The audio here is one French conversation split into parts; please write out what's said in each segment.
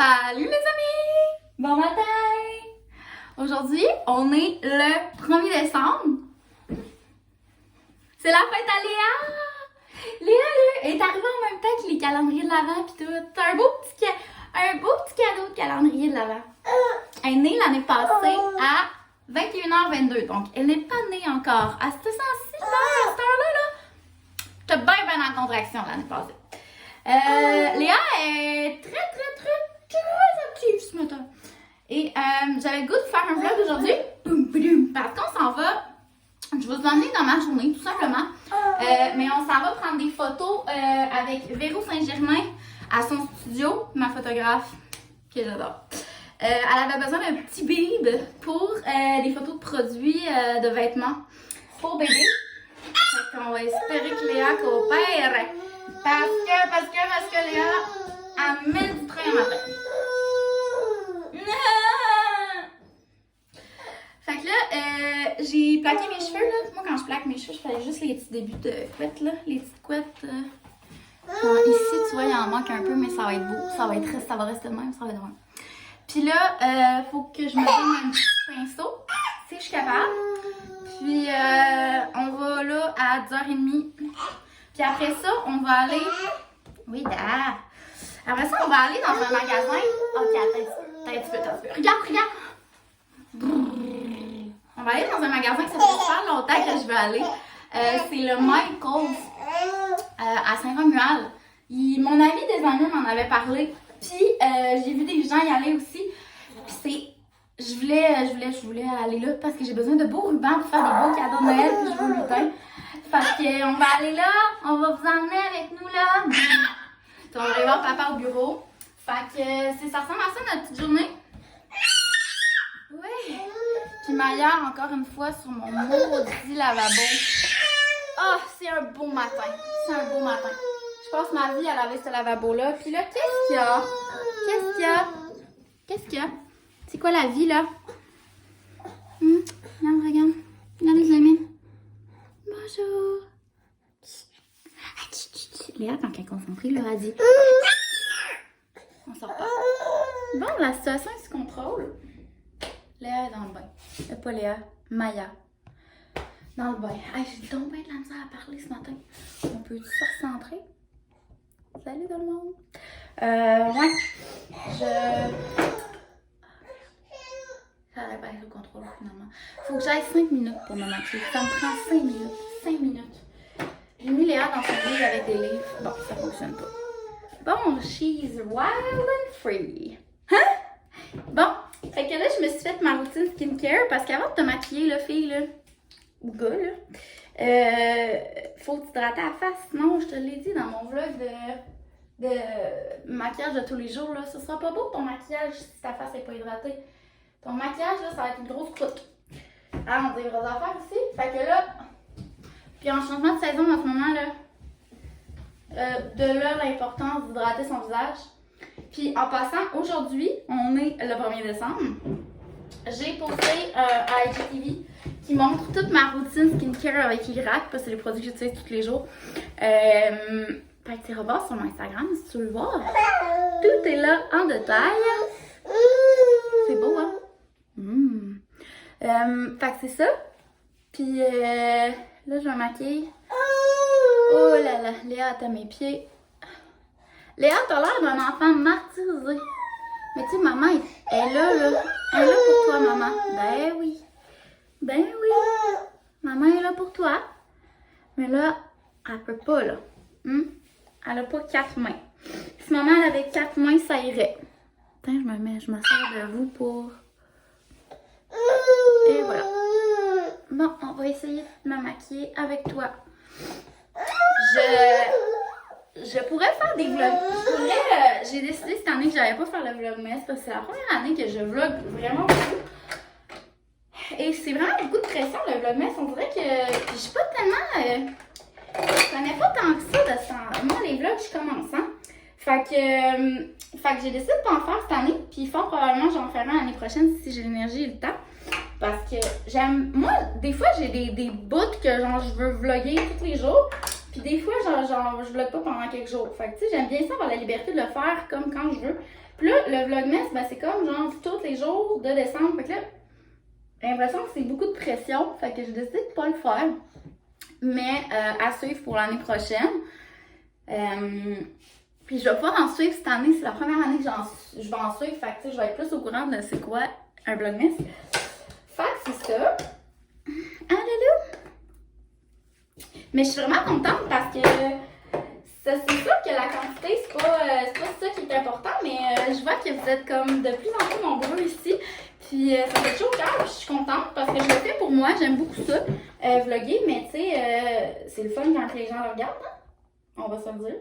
Salut les amis! Bon matin! Aujourd'hui, on est le 1er décembre. C'est la fête à Léa! Léa est arrivée en même temps que les calendriers de l'Avent pis tout. C'est un beau petit cadeau de calendrier de l'Avent. Elle est née l'année passée à 21h22. Donc, elle n'est pas née encore. À cette heure-là, t'as bien en contraction l'année passée. Léa est très active ce matin. Et j'avais le goût de faire un vlog aujourd'hui. Parce qu'on s'en va. Je vais vous emmener dans ma journée, tout simplement. Mais on s'en va prendre des photos avec Véro Saint-Germain à son studio, ma photographe, que j'adore. Elle avait besoin d'un petit bib pour des photos de produits de vêtements pour bébé. Fait qu'on va espérer que Léa coopère. Parce que Léa amène du train un matin. Fait que là, j'ai plaqué mes cheveux, là. Moi, quand je plaque mes cheveux, je fais juste les petits débuts de couettes, là. Les petites couettes. Ici, tu vois, il en manque un peu, mais ça va être beau. Ça va rester le même, ça va être drôle. Puis là, faut que je me donne un petit pinceau, si je suis capable. Puis, on va là à 10h30. Puis après ça, on va aller... Oui, da. Après ça, on va aller dans un magasin. Ok, attends un petit peu. Regarde. On va aller dans un magasin que ça fait super longtemps que je veux aller. C'est le Michaels à Saint-Romuald. Mon ami des amis m'en avait parlé. Puis j'ai vu des gens y aller aussi. Puis je voulais aller là parce que j'ai besoin de beaux rubans pour faire des beaux cadeaux de Noël. Puis je veux lutin. Fait qu'on va aller là. On va vous emmener avec nous là. Puis on va aller voir papa au bureau. Fait que ça ressemble à ça notre petite journée. Oui. Puis Maya, encore une fois, sur mon maudit lavabo. Oh, c'est un beau matin. Je passe ma vie à laver ce lavabo-là. Puis là, qu'est-ce qu'il y a? C'est quoi la vie, là? Regarde. Regarde les amis. Bonjour. Léa, quand elle est concentrée, là, elle dit... On sort pas. Bon, la situation, elle se contrôle. Léa est dans le bain. Pas Léa, Maya. Dans le bain. J'ai donc bien de la misère à parler ce matin. On peut se recentrer? Salut tout le monde. Ouais. Ça n'aurait pas été le contrôle finalement. Faut que j'aille 5 minutes pour me maquiller. Ça me prend 5 minutes. 5 minutes. J'ai mis Léa dans son livre avec des livres. Bon, ça fonctionne pas. Bon, she's wild and free. Hein? Bon. Fait que là, je me suis fait ma routine skincare parce qu'avant de te maquiller, là, fille, là, ou gars, là, faut t'hydrater la face. Sinon, je te l'ai dit dans mon vlog de maquillage de tous les jours, là, ce sera pas beau ton maquillage si ta face n'est pas hydratée. Ton maquillage, là, ça va être une grosse croûte. Ah, on dit vraies affaires aussi. Fait que là, puis en changement de saison en ce moment, là, de là l'importance d'hydrater son visage. Puis en passant, aujourd'hui, on est le 1er décembre. J'ai posté à IGTV qui montre toute ma routine skincare avec Irak, parce que c'est les produits que j'utilise tous les jours. Petit robot sur mon Instagram, si tu veux voir. Tout est là en détail. C'est beau, hein? Fait que c'est ça. Puis là, je me maquille. Oh là là, Léa, t'as mes pieds. Léa, t'as l'air d'un enfant martyrisé. Mais tu sais, maman, elle est là. Elle est là pour toi, maman. Ben oui. Maman est là pour toi. Mais là, elle peut pas, là. Elle a pas 4 mains. Si maman, elle avait 4 mains, ça irait. Attends, je me sers de vous pour... Et voilà. Bon, on va essayer de me maquiller avec toi. Je pourrais faire des vlogs. J'ai décidé cette année que j'allais pas faire le vlogmas parce que c'est la première année que je vlog vraiment beaucoup. Et c'est vraiment beaucoup de pression le vlogmas. On dirait que je suis pas tellement... je connais pas tant que ça de ça. Moi, les vlogs, je commence, hein. Fait que j'ai décidé de pas en faire cette année. Puis fort probablement, j'en ferai l'année prochaine si j'ai l'énergie et le temps. Parce que j'aime... Moi, des fois, j'ai des bouts que genre je veux vlogger tous les jours. Puis des fois, genre je vlog pas pendant quelques jours. Fait que tu sais, j'aime bien ça avoir la liberté de le faire comme quand je veux. Puis là, le Vlogmas, ben, c'est comme genre tous les jours de décembre. Fait que là, j'ai l'impression que c'est beaucoup de pression. Fait que j'ai décidé de pas le faire. Mais à suivre pour l'année prochaine. Puis je vais pas en suivre cette année. C'est la première année que je vais en suivre. Fait que je vais être plus au courant de c'est quoi un Vlogmas. Fait que c'est ça. Ah, loulou! Mais je suis vraiment contente parce que c'est sûr que la quantité, c'est pas ça qui est important, mais je vois que vous êtes comme de plus en plus nombreux ici. Puis ça fait chaud au cœur, puis je suis contente parce que je le fais pour moi, j'aime beaucoup ça, vlogger, mais tu sais, c'est le fun quand les gens le regardent, hein? On va se le dire.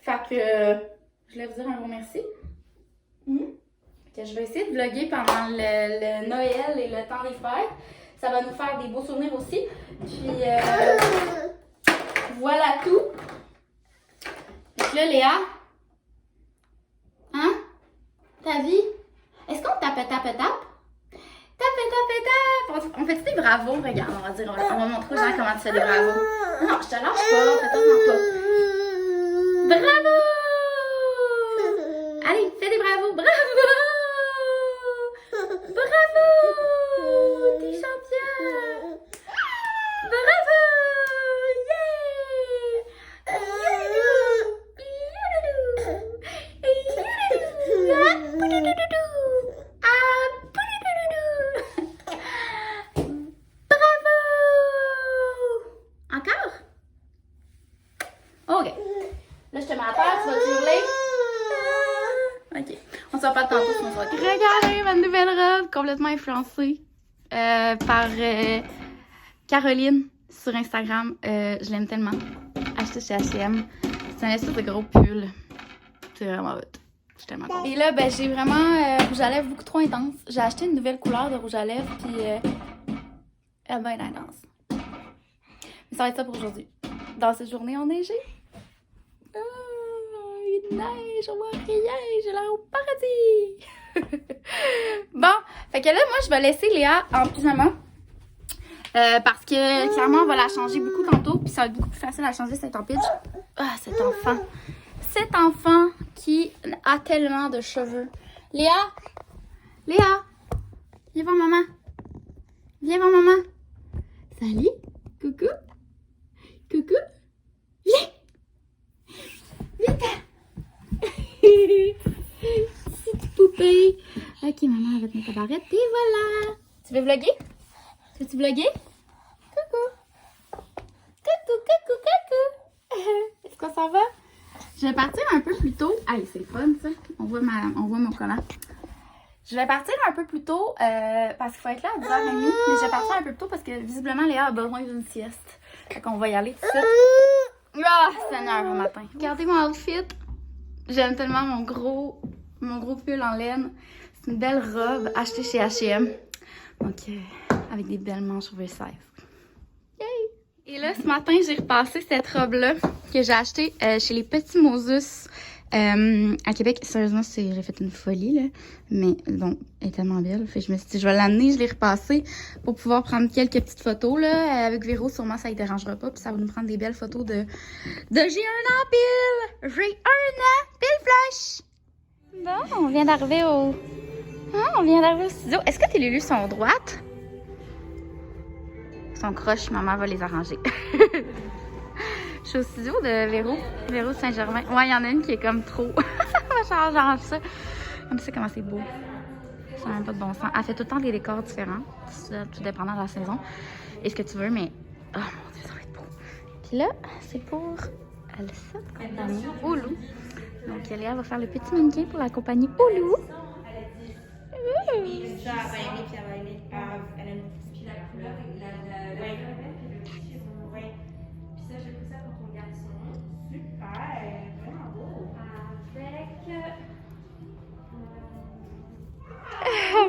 Fait que je voulais vous dire un gros merci. Que je vais essayer de vlogger pendant le Noël et le temps des fêtes. Ça va nous faire des beaux souvenirs aussi. Puis voilà tout. Donc là, Léa, hein? Ta vie? Est-ce qu'on tape? On fait des bravos? Regarde, on va montrer aux gens comment tu fais des bravos. Non, je te lâche pas, fais-toi pas. Bravo! Allez, fais des bravos, bravo! Bravo! T'es champion! Bravo! Encore? Ok. Là, je te mets à terre, tu vas hurler. Ok. On se reparle tantôt, sinon ça va. Regardez ma nouvelle robe, complètement influencée par Caroline sur Instagram. Je l'aime tellement. Acheté chez H&M. C'est un espèce de gros pull. C'est vraiment hot. Je suis tellement contente. Et là, ben, j'ai vraiment rouge à lèvres beaucoup trop intense. J'ai acheté une nouvelle couleur de rouge à lèvres, puis elle va être intense. Mais ça va être ça pour aujourd'hui. Dans cette journée enneigée. Il neige, on voit rien, j'ai l'air au paradis. Bon, fait que là, moi, je vais laisser Léa en pyjama. Parce que clairement, on va la changer beaucoup tantôt, puis ça va être beaucoup plus facile à changer cette empile. Ah, cet enfant. Cet enfant qui a tellement de cheveux. Léa! Léa! Viens voir maman. Viens voir maman. Salut! Coucou! Coucou! Viens! Vite! Petite poupée. Ok, maman, elle va te mettre ta barrette. Et voilà! Tu veux vlogger? Veux-tu vlogger? Coucou! Coucou, coucou, coucou! Est-ce qu'on s'en va? Je vais partir un peu plus tôt. Allez, c'est le fun, ça. On voit mon collant. Je vais partir un peu plus tôt parce qu'il faut être là à 10h30. Mais je vais partir un peu plus tôt parce que visiblement, Léa a besoin d'une sieste. Fait qu'on va y aller tout de suite. Ah, Seigneur, au matin. Regardez mon outfit. J'aime tellement mon gros pull en laine. C'est une belle robe achetée chez H&M. Donc, avec des belles manches oversize. Yay! Et là, ce matin, j'ai repassé cette robe-là que j'ai achetée chez les Petits Moses à Québec. Sérieusement, j'ai fait une folie, là. Mais bon, elle est tellement belle. Fait que je me suis dit, je vais l'amener, je l'ai repassée pour pouvoir prendre quelques petites photos, là. Avec Véro, sûrement, ça ne dérangera pas. Puis ça va nous prendre des belles photos de j'ai un an pile! J'ai un an pile flash! Bon, on vient d'arriver au... Ah, on vient d'arriver au studio. Est-ce que tes Lulu sont droites? Son croche, maman va les arranger. Je suis au studio de Véro Saint-Germain. Ouais, il y en a une qui est comme trop. J'arrange ça. Comme ça, comment c'est beau. Ça n'a même pas de bon sens. Elle fait tout le temps des décors différents, tout dépendant de la saison. Et ce que tu veux, mais... Oh mon Dieu, ça va être beau. Puis là, c'est pour Elsa, compagnie Oulu. Donc, Léa va faire le petit mannequin pour la compagnie Oulu. Ça, elle va aimer, puis elle va aimer. Elle aime. Puis la couleur, ouais. Ouais. Puis ça, j'ai pris ça pour ton garçon. Super, vraiment beau. Avec.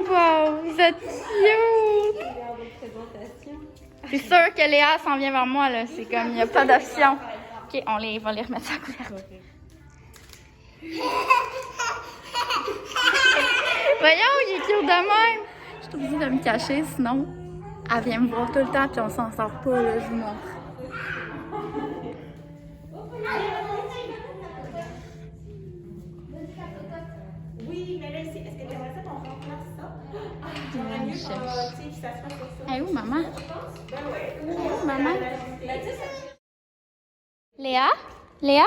Wow, vous êtes cute! C'est sûr que Léa s'en vient vers moi, là. C'est comme, il n'y a pas d'option. Ok, on va les remettre à couverte. Voyons, il est cute de même. Je suis obligée de me cacher, sinon elle vient me voir tout le temps puis on s'en sort pas, là, je vous montre. aussi, est-ce que tu aimerais ça qu'on remplace ça? J'aimerais mieux que ça se fasse sur ça. Elle est où, maman? Je pense. Ben ouais. Où, maman? Ben, tu sais, ça... Léa? Léa?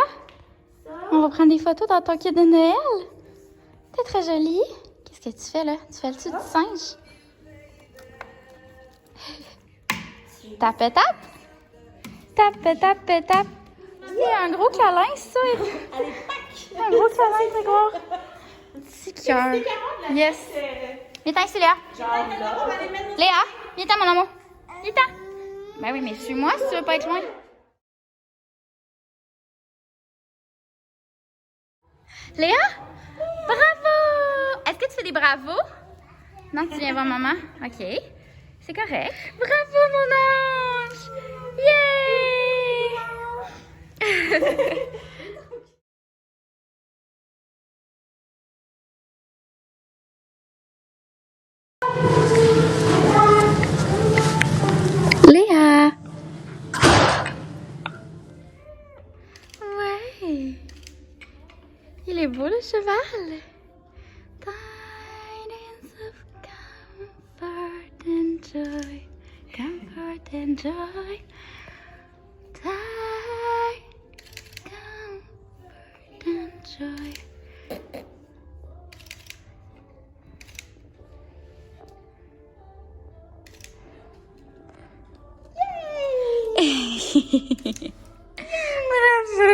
On va prendre des photos dans ton kit de Noël? T'es très jolie. Qu'est-ce que tu fais là? Tu fais le dessus du singe? Tape, tape. Tape, tape, tape. C'est un gros câlin, ça. Allez, pack! Un gros câlin, Grégoire. Un petit cœur. Yes. Viens ici, Léa. Genre là, on va les mettre... Léa, viens-t'en, mon amour. Viens-t'en. Ben oui, mais suis-moi si tu veux pas être loin. Léa? Bravo! Est-ce que tu fais des bravos? Non, tu viens voir maman? OK. C'est correct. Bravo, mon ange! Yay! Léa! Ouais! Il est beau, le cheval! Tidings of comfort and joy, comfort and joy. Comfort and joy. Yay! Bravo!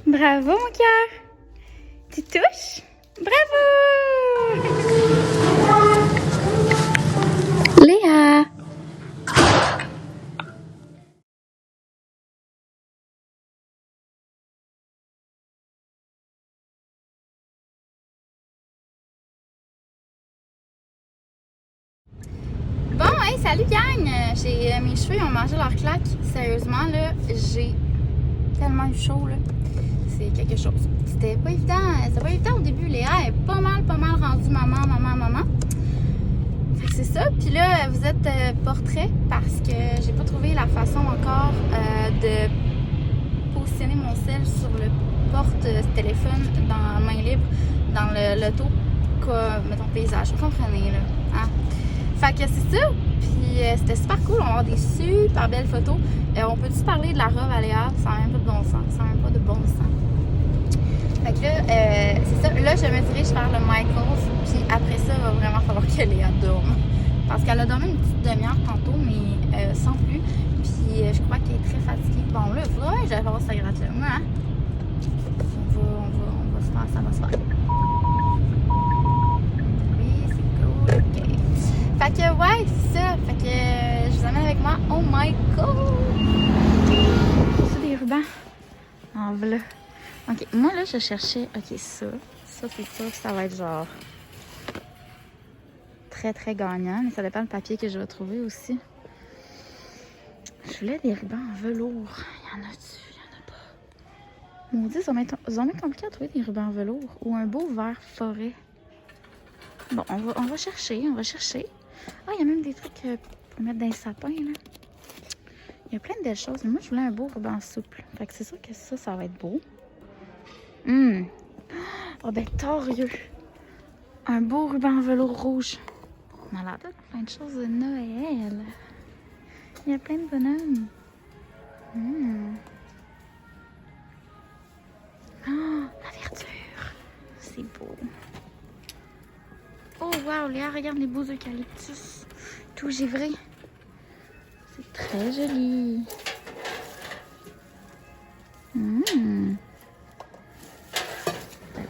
Bravo, mon cœur! Tu touches? Bravo! Léa! Bon, hey, salut gang! Mes cheveux ils ont mangé leur claque. Sérieusement, là, j'ai tellement eu chaud, là. C'est quelque chose. C'était pas évident au début. Léa est pas mal rendue maman. Fait que c'est ça. Puis là, vous êtes portrait parce que j'ai pas trouvé la façon encore de positionner mon sel sur le porte-téléphone dans main libre, dans l'auto, mettons paysage. Vous comprenez, là. Hein? Fait que c'est ça. Puis c'était super cool. On va avoir des super belles photos. On peut-tu parler de la robe à Léa? Ça n'a même pas de bon sens. Ça n'a même pas de bon sens. Fait que là, c'est ça. Là, je me dirige vers le Michaels. Puis après ça, il va vraiment falloir que Léa dorme. Parce qu'elle a dormi une petite demi-heure tantôt, mais sans plus. Puis je crois qu'elle est très fatiguée. Bon, là, il faudrait que j'aille voir sa gratte-là. Moi, hein? On va se faire, ça va se faire. Oui, c'est cool. OK. Fait que, ouais, c'est ça. Fait que je vous amène avec moi au Michaels. C'est des rubans. En voilà. Ok, moi là je cherchais, ok ça c'est sûr que ça va être genre très gagnant, mais ça dépend du papier que je vais trouver aussi. Je voulais des rubans en velours, il y en a-tu, il y en a pas. Maudit, ils ont mis compliqué à trouver des rubans en velours ou un beau vert forêt. Bon, on va chercher. Ah, il y a même des trucs pour mettre dans les sapins là. Il y a plein de belles choses, mais moi je voulais un beau ruban souple, fait que c'est sûr que ça va être beau. Oh ben torieux. Un beau ruban en velours rouge. On a l'air de plein de choses de Noël. Il y a plein de bonhommes. Oh, la verdure. C'est beau. Oh wow, Léa, regarde les beaux eucalyptus. Tout givré. C'est très joli.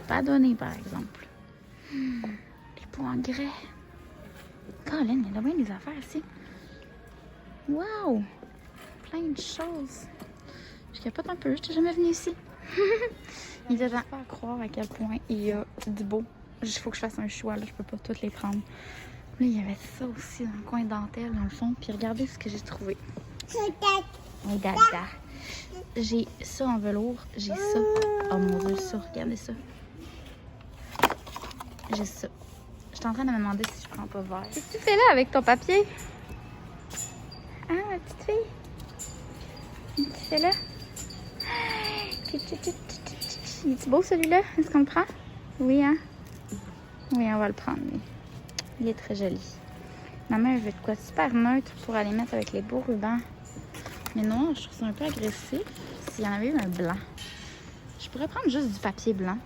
Pas donné par exemple. Les pots en grès. Colin, il y a bien des affaires ici. Wow! Plein de choses. Je capote un peu, je n'étais jamais venue ici. Il était pas à croire à quel point il y a du beau. Il faut que je fasse un choix, là, je peux pas toutes les prendre. Là, il y avait ça aussi dans le coin dentelle, dans le fond. Puis regardez ce que j'ai trouvé. Oui, dada. J'ai ça en velours, j'ai ça. Oh mon Dieu, ça, regardez ça. J'ai ça. Je suis en train de me demander si je prends pas vert. Qu'est-ce que tu fais là avec ton papier? Hein, ma petite fille? C'est là. Il est beau celui-là? Est-ce qu'on le prend? Oui, hein? Oui, on va le prendre, lui. Il est très joli. Maman, elle veut de quoi super neutre pour aller mettre avec les beaux rubans. Mais non, je trouve ça un peu agressif. S'il y en avait eu un blanc. Je pourrais prendre juste du papier blanc.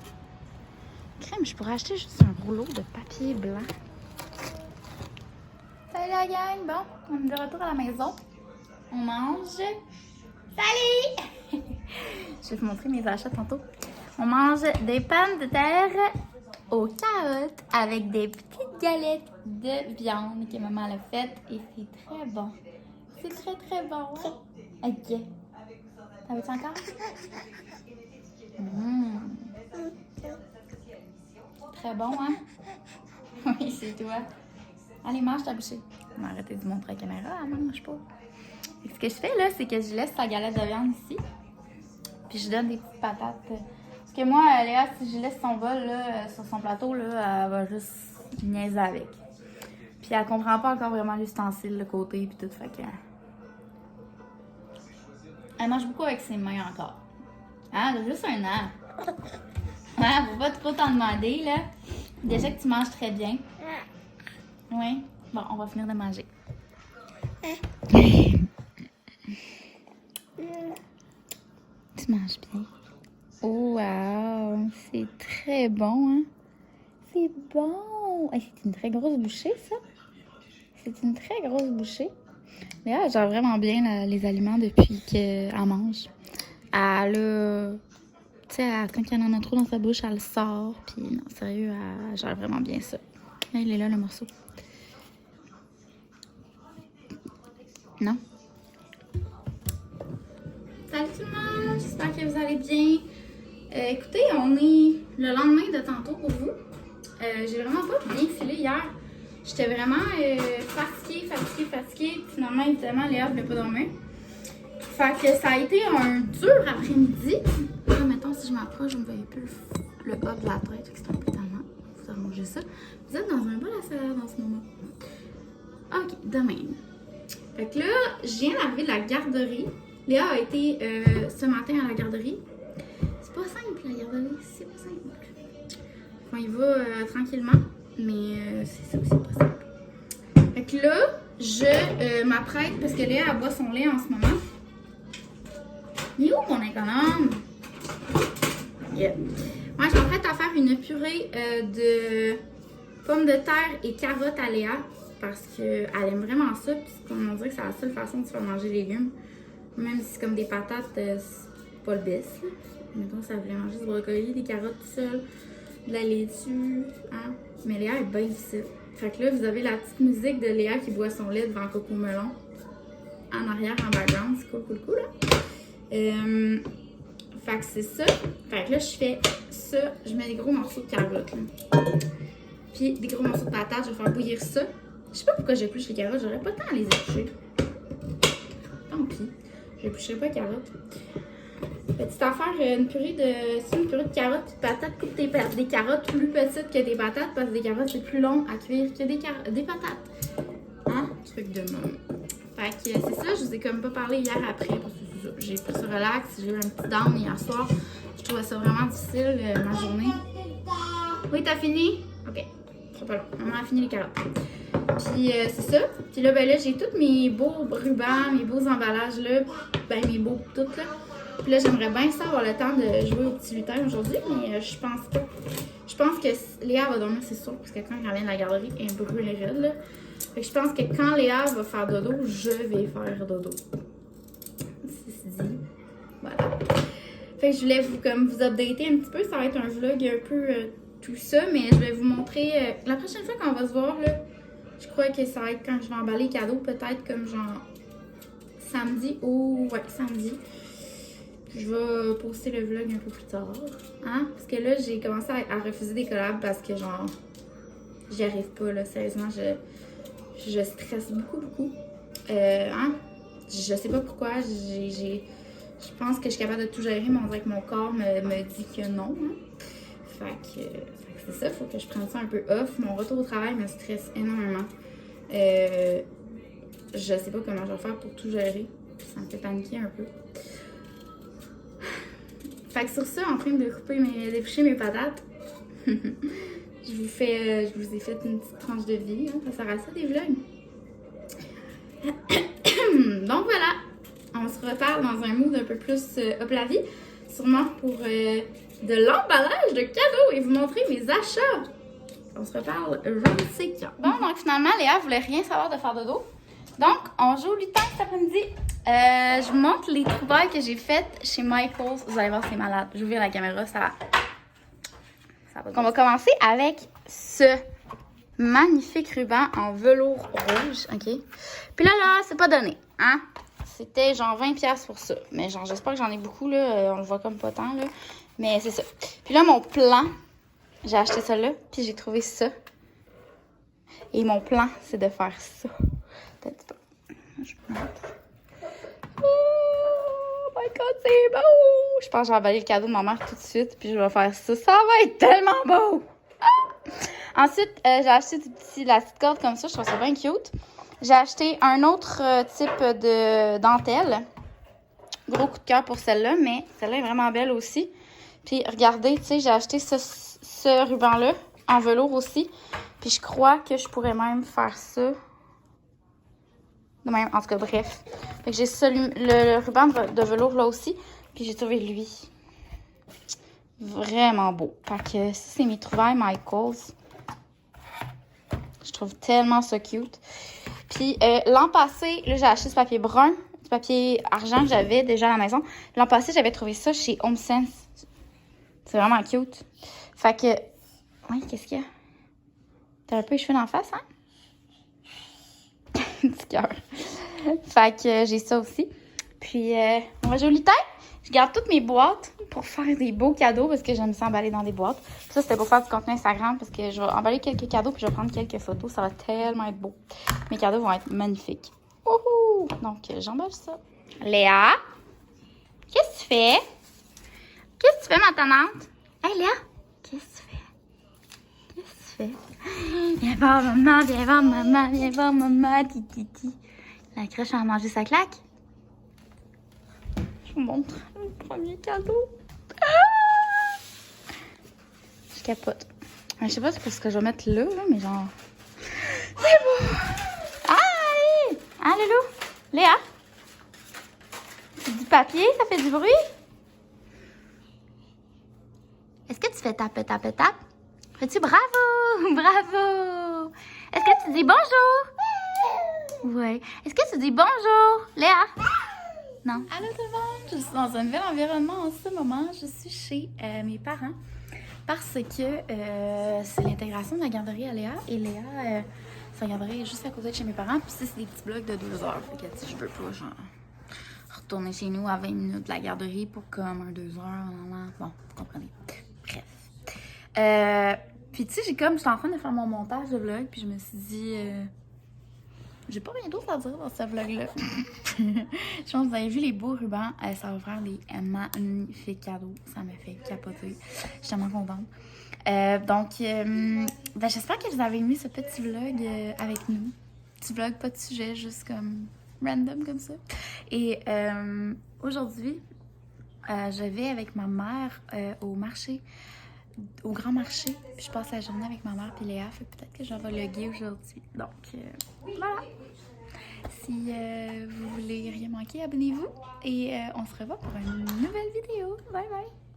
Crème, je pourrais acheter juste un rouleau de papier blanc. Salut la gang! Bon, on est de retour à la maison. On mange. Salut! Je vais vous montrer mes achats tantôt. On mange des pommes de terre aux carottes avec des petites galettes de viande que maman a faites et c'est très bon. C'est très très bon. Ok. T'en veux-tu encore? Très bon, hein? Oui, c'est toi. Allez, mange ta bouchée. On va arrêter de montrer à la caméra, elle mange pas. Et ce que je fais là, c'est que je laisse sa galette de viande ici. Puis je donne des petites patates. Parce que moi, Léa, si je laisse son bol là, sur son plateau, là, elle va juste niaiser avec. Puis elle comprend pas encore vraiment l'ustensile, le côté, puis tout. Fait que... Elle mange beaucoup avec ses mains encore. Hein? T'as juste un an. Hein? Faut pas trop t'en demander, là. Déjà que tu manges très bien. Oui. Bon, on va finir de manger. Tu manges bien. Oh, wow! C'est très bon, hein? C'est bon! Hey, c'est une très grosse bouchée, ça. C'est une très grosse bouchée. Léa, elle gère vraiment bien les aliments depuis qu'elle mange. Elle tu sais, quand il y en a trop dans sa bouche, elle le sort. Puis non, sérieux, elle gère vraiment bien ça. Il est là, le morceau. Non? Salut tout le monde! J'espère que vous allez bien. Écoutez, on est le lendemain de tantôt pour vous. J'ai vraiment pas bien filé hier. J'étais vraiment fatiguée. Finalement, évidemment, Léa ne voulait pas dormir. Fait que ça a été un dur après-midi. Là, mettons, si je m'approche, je ne voyais plus le bas de la tête. C'est un peu tellement. Vous arrangez ça. Vous êtes dans un bol à salade en ce moment. Ok, de même. Fait que là, je viens d'arriver de la garderie. Léa a été ce matin à la garderie. C'est pas simple, la garderie. C'est pas simple. On y va tranquillement, mais c'est ça aussi pas simple. Fait que là, je m'apprête parce que Léa, elle boit son lait en ce moment. Il est où mon économe? Yeah. Moi, je m'apprête à faire une purée de pommes de terre et carottes à Léa parce qu'elle aime vraiment ça. Puis on dirait que c'est la seule façon de se faire manger des légumes. Même si c'est comme des patates, c'est pas le best. Mettons, ça voulait manger du brocoli, des carottes tout seul, de la laitue, hein. Mais Léa est bien difficile. Fait que là, vous avez la petite musique de Léa qui boit son lait devant Coco Melon. En arrière, en background, c'est cool, là. Fait que c'est ça. Fait que là, je fais ça. Je mets des gros morceaux de carottes, là. Puis des gros morceaux de patates, je vais faire bouillir ça. Je sais pas pourquoi j'épluche les carottes, j'aurais pas le temps à les éplucher. Tant pis, j'éplucherai pas les carottes. Petite affaire, une purée de carottes et de patates. Coupe des carottes plus petites que des patates parce que des carottes c'est plus long à cuire que des patates. Hein? Truc de môme. Fait que c'est ça, je vous ai comme pas parlé hier après parce que c'est ça. J'ai pris ça relax, j'ai eu un petit down hier soir. Je trouvais ça vraiment difficile ma journée. Oui, t'as fini? Ok, trop pas long. Maman a fini les carottes. Puis c'est ça. Puis là, ben là, j'ai tous mes beaux rubans, mes beaux emballages là. Ben mes beaux tout là. Puis là, j'aimerais bien ça avoir le temps de jouer au petit lutin aujourd'hui, mais je pense pas. Je pense que Léa va dormir, c'est sûr, parce que quand elle vient de la garderie, elle est brûlée raide, là. Fait que je pense que quand Léa va faire dodo, je vais faire dodo. C'est dit. Voilà. Fait que je voulais vous updater un petit peu. Ça va être un vlog un peu tout ça, mais je vais vous montrer. La prochaine fois qu'on va se voir, là, je crois que ça va être quand je vais emballer les cadeaux, peut-être comme genre samedi ou ouais, samedi. Je vais poster le vlog un peu plus tard. Hein? Parce que là, j'ai commencé à refuser des collabs parce que genre, j'y arrive pas là. Sérieusement, je stresse beaucoup. Hein? Je sais pas pourquoi. Je pense que je suis capable de tout gérer, mais on dirait que mon corps me dit que non. Hein? Fait que c'est ça, faut que je prenne ça un peu off. Mon retour au travail me stresse énormément. Je sais pas comment je vais faire pour tout gérer. Ça me fait paniquer un peu. Fait que sur ça, en train de d'éplucher mes patates, je vous ai fait une petite tranche de vie. Hein, ça sert à ça des vlogs. Donc voilà, on se reparle dans un mood un peu plus up la vie. Sûrement pour de l'emballage de cadeaux et vous montrer mes achats. On se reparle, je ne sais quand. Bon, donc finalement, Léa voulait rien savoir de faire dodo. Donc, on joue au lutin cet après-midi. Je vous montre les trouvailles que j'ai faites chez Michaels. Vous allez voir, c'est malade. Je vous ouvre la caméra, ça va. On va commencer avec ce magnifique ruban en velours rouge, OK? Puis là, c'est pas donné, hein? C'était genre 20$ pour ça. Mais genre, j'espère que j'en ai beaucoup, là. On le voit comme pas tant, là. Mais c'est ça. Puis là, mon plan, j'ai acheté ça là, puis j'ai trouvé ça. Et mon plan, c'est de faire ça. Peut-être pas. Je peux mettre. Oh my god, c'est beau! Je pense que je vais emballer le cadeau de ma mère tout de suite, puis je vais faire ça. Ça va être tellement beau! Ah! Ensuite, j'ai acheté la petite corde comme ça. Je trouve ça bien cute. J'ai acheté un autre type de dentelle. Gros coup de cœur pour celle-là, mais celle-là est vraiment belle aussi. Puis regardez, tu sais, j'ai acheté ce ruban-là en velours aussi. Puis je crois que je pourrais même faire ça. De même, en tout cas, bref. Fait que j'ai le ruban de velours là aussi. Puis j'ai trouvé lui. Vraiment beau. Fait que ça, c'est mes trouvailles Michaels. Je trouve tellement ça cute. Puis l'an passé, là, j'ai acheté ce papier brun, ce papier argent que j'avais déjà à la maison. L'an passé, j'avais trouvé ça chez HomeSense. C'est vraiment cute. Fait que... Oui, qu'est-ce qu'il y a? T'as un peu les cheveux d'en face, hein? Petit cœur. Fait que j'ai ça aussi. Puis, on va jouer au lutin. Je garde toutes mes boîtes pour faire des beaux cadeaux parce que j'aime ça emballer dans des boîtes. Puis ça, c'était pour faire du contenu Instagram parce que je vais emballer quelques cadeaux puis je vais prendre quelques photos. Ça va tellement être beau. Mes cadeaux vont être magnifiques. Wouhou! Donc, j'emballe ça. Léa, qu'est-ce que tu fais? Qu'est-ce que tu fais, ma tannante? Hey, Léa, qu'est-ce que tu fais? Qu'est-ce que tu fais? Viens voir maman, viens voir maman, viens voir maman, titi. La crèche a mangé sa claque. Je vous montre le premier cadeau. Ah! Je capote. Je sais pas c'est ce que je vais mettre là, mais genre... C'est beau! Aïe! Hein, Loulou? Léa? C'est du papier, ça fait du bruit? Est-ce que tu fais tape, tape, tape? Fais-tu bravo? Bravo! Est-ce que tu dis bonjour? Oui. Est-ce que tu dis bonjour, Léa? Non. Allô tout le monde! Je suis dans un nouvel environnement en ce moment. Je suis chez mes parents parce que c'est l'intégration de la garderie à Léa. Et Léa, sa garderie est juste à côté de chez mes parents. Puis c'est des petits blocs de 2 heures. Fait que si je veux pas, genre, retourner chez nous à 20 minutes de la garderie pour comme un 2 heures. Bon, vous comprenez. Bref. Puis tu sais, j'étais en train de faire mon montage de vlog. Puis je me suis dit... j'ai pas rien d'autre à dire dans ce vlog-là. Je pense que vous avez vu les beaux rubans. Ça va faire des magnifiques cadeaux. Ça me fait capoter. Je suis tellement contente. Donc, j'espère que vous avez aimé ce petit vlog avec nous. Petit vlog, pas de sujet, juste comme random comme ça. Et aujourd'hui, je vais avec ma mère au marché. Au grand marché, puis je passe la journée avec ma mère et Léa, fait peut-être que je vais vlogger aujourd'hui. Donc, voilà. Si vous voulez rien manquer, abonnez-vous et on se revoit pour une nouvelle vidéo. Bye bye!